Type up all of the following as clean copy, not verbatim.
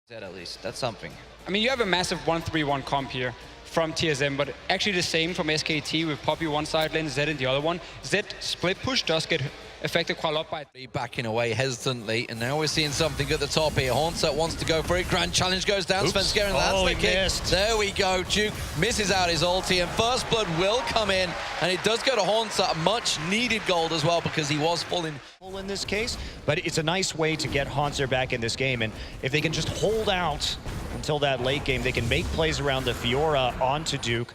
At least, that's something. I mean, you have a massive 1-3-1 comp here from TSM, but actually the same from SKT with Poppy one side lane, Zed in the other one. Zed split push does get affected quite a lot by it. Backing away hesitantly, and now we're seeing something at the top here. Haunter wants to go for it. Grand challenge goes down. Svenskeren lands the kick. Missed. There we go. Duke misses out his ulti, and first blood will come in, and it does go to Haunter. Much needed gold as well because he was full in this case, but it's a nice way to get Haunter back in this game, and if they can just hold out until that late game, they can make plays around the Fiora onto Duke.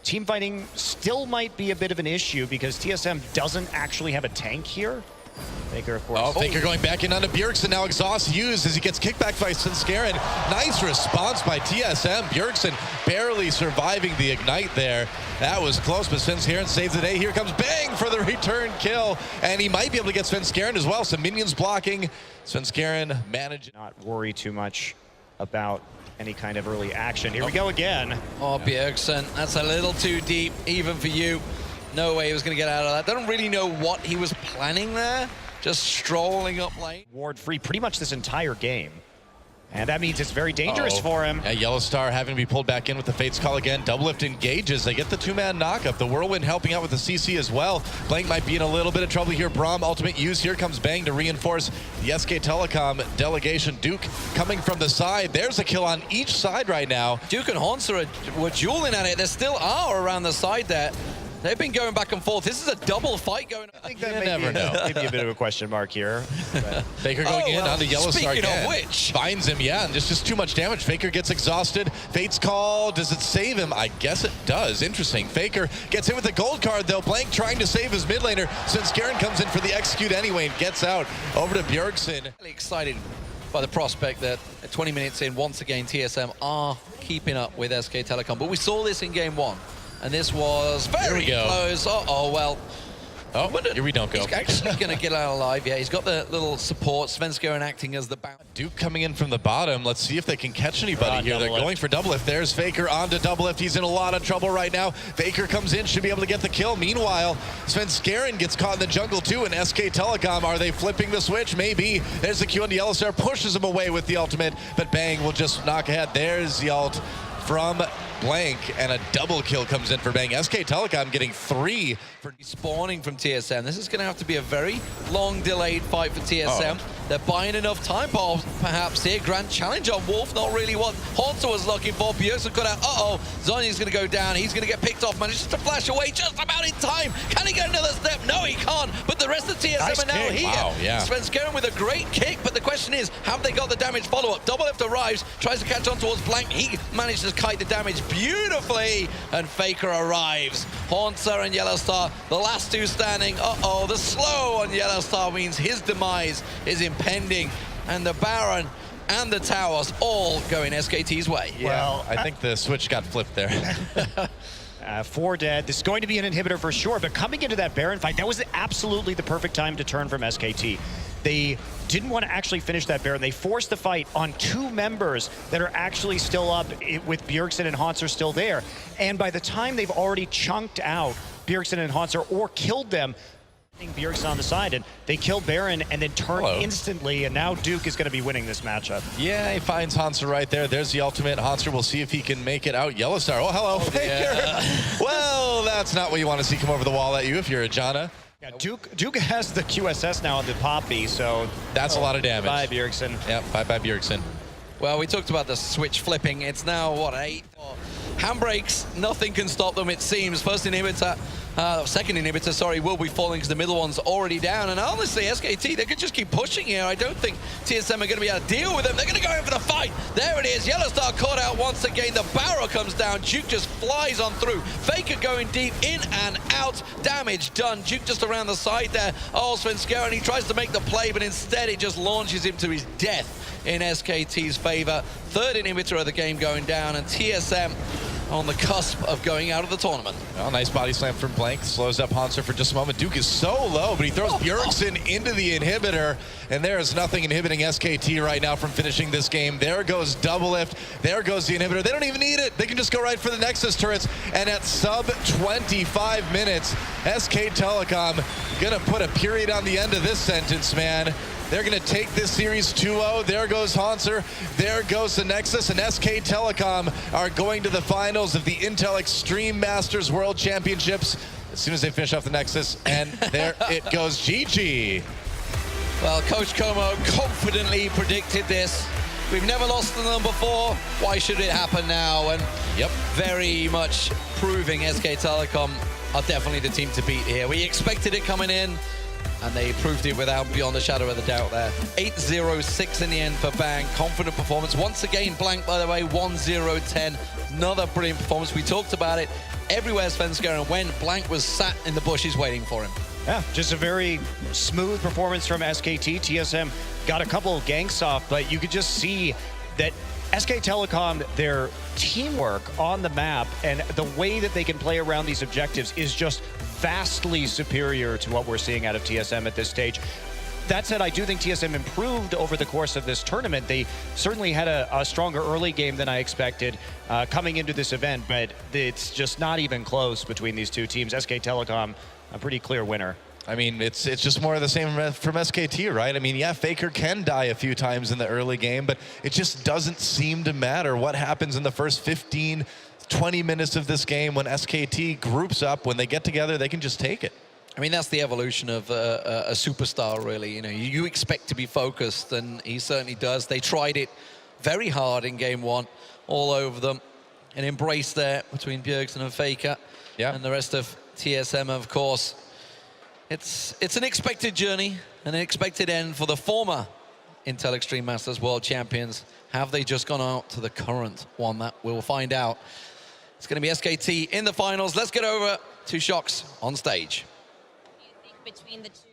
Team fighting still might be a bit of an issue because TSM doesn't actually have a tank here. Faker, of course. Oh, Faker going back in onto Bjergsen. Now exhaust used as he gets kicked back by Svenskeren. Nice response by TSM. Bjergsen barely surviving the ignite there. That was close, but Svenskeren saves the day. Here comes Bang for the return kill, and he might be able to get Svenskeren as well. Some minions blocking. Svenskeren managed. Not worry too much about any kind of early action. Here we go again. Oh, Bjergsen, that's a little too deep, even for you. No way he was going to get out of that. Don't really know what he was planning there. Just strolling up lane. Ward free pretty much this entire game. And that means it's very dangerous for him. Yeah, Yellow Star having to be pulled back in with the Fates call again. Double Lift engages. They get the two-man knockup. The Whirlwind helping out with the CC as well. Blank might be in a little bit of trouble here. Braum ultimate use. Here comes Bang to reinforce the SK Telecom delegation. Duke coming from the side. There's a kill on each side right now. Duke and Haunter were dueling at it. There still are around the side there. They've been going back and forth. This is a double fight going on. I think that may be a bit of a question mark here. Faker going in onto Yellow Star again. Speaking of which. Finds him, yeah, and just too much damage. Faker gets exhausted. Fate's call, does it save him? I guess it does. Interesting. Faker gets hit with the gold card, though. Blank trying to save his mid laner. Svenskeren comes in for the execute anyway and gets out over to Bjergsen. Really excited by the prospect that at 20 minutes in, once again, TSM are keeping up with SK Telecom. But we saw this in game one. And this was very close. Uh-oh, well. Oh, here we don't go. He's actually going to get out alive. Yeah, he's got the little support. Svenskeren acting as the bounce. Duke coming in from the bottom. Let's see if they can catch anybody here. They're going for double lift. There's Faker onto double lift. He's in a lot of trouble right now. Faker comes in, should be able to get the kill. Meanwhile, Svenskeren gets caught in the jungle too, and SK Telecom, are they flipping the switch? Maybe. There's the Q on the Yellow Star, pushes him away with the ultimate, but Bang will just knock ahead. There's the ult from Blank, and a double kill comes in for Bang. SK Telecom getting 3 for spawning from TSM. This is going to have to be a very long delayed fight for TSM. They're buying enough time perhaps here. Grand challenge on Wolf, not really what Haunter was looking for. Bjergsen got out. Uh-oh, Zhonya's going to go down. He's going to get picked off. Manages to flash away just about in time. Can he get another step? No, he can't. But the rest of TSM are now here. Wow, yeah. Svenskeren with a great kick, but the question is, have they got the damage follow-up? Double Lift arrives, tries to catch on towards Blank. He managed to kite the damage beautifully, and Faker arrives. Haunter and Yellow Star, the last two standing. Uh-oh, the slow on Yellow Star means his demise is impending, and the Baron and the towers all going SKT's way. Yeah, well, I think the switch got flipped there. 4 dead. This is going to be an inhibitor for sure, but coming into that Baron fight, that was absolutely the perfect time to turn from SKT. They didn't want to actually finish that Baron. They forced the fight on 2 members that are actually still up with Bjergsen and Haunter still there. And by the time they've already chunked out Bjergsen and Haunter or killed them, Bjergsen on the side, and they kill Baron and then turn instantly, and now Duke is going to be winning this matchup. Yeah, he finds Haunter right there. There's the ultimate. Haunter will see if he can make it out. Yellow Star. Oh, hello, Faker. Yeah. Well, that's not what you want to see come over the wall at you if you're a Janna. Yeah, Duke has the QSS now on the Poppy, so that's a lot of damage. Bye, Bjergsen. Yep, bye, Bjergsen. Well, we talked about the switch flipping. It's now, what, 8? Handbrakes, nothing can stop them, it seems. First inhibitor, second inhibitor, sorry, will be falling because the middle one's already down. And honestly, SKT, they could just keep pushing here. I don't think TSM are going to be able to deal with them. They're going to go in for the fight. There it is. Yellow Star caught out once again. The barrel comes down. Duke just flies on through. Faker going deep, in and out. Damage done. Duke just around the side there. Oh, Svenskeren, he tries to make the play, but instead it just launches him to his death in SKT's favor. Third inhibitor of the game going down, and TSM on the cusp of going out of the tournament. Well, nice body slam from Blank. Slows up Haunter for just a moment. Duke is so low, but he throws Bjergsen into the inhibitor, and there is nothing inhibiting SKT right now from finishing this game. There goes double lift. There goes the inhibitor. They don't even need it. They can just go right for the Nexus turrets. And at sub 25 minutes, SK Telecom gonna put a period on the end of this sentence, man. They're going to take this series 2-0. There goes Hanser. There goes the Nexus. And SK Telecom are going to the finals of the Intel Extreme Masters World Championships as soon as they finish off the Nexus. And there it goes. GG. Well, Coach Como confidently predicted this. We've never lost to them before. Why should it happen now? And very much proving SK Telecom are definitely the team to beat here. We expected it coming in, and they proved it without beyond a shadow of a doubt there. 8-0-6 in the end for Bang. Confident performance. Once again, Blank, by the way, 1-0-10. Another brilliant performance. We talked about it everywhere Svenska, and when Blank was sat in the bushes waiting for him. Yeah, just a very smooth performance from SKT. TSM got a couple of ganks off, but you could just see that SK Telecom, their teamwork on the map and the way that they can play around these objectives is just vastly superior to what we're seeing out of TSM at this stage. That said, I do think TSM improved over the course of this tournament. They certainly had a stronger early game than I expected coming into this event, but it's just not even close between these two teams. SK Telecom, a pretty clear winner. I mean, it's just more of the same from SKT, right? I mean, yeah, Faker can die a few times in the early game, but it just doesn't seem to matter what happens in the first 15, 20 minutes of this game when SKT groups up. When they get together, they can just take it. I mean, that's the evolution of a superstar, really. You know, you expect to be focused, and he certainly does. They tried it very hard in game one, all over them. An embrace there between Bjergsen and Faker, and the rest of TSM, of course. It's an expected journey, an expected end for the former Intel Extreme Masters World Champions. Have they just gone out to the current one? That we'll find out. It's going to be SKT in the finals. Let's get over to Shox on stage. What do you think between the two?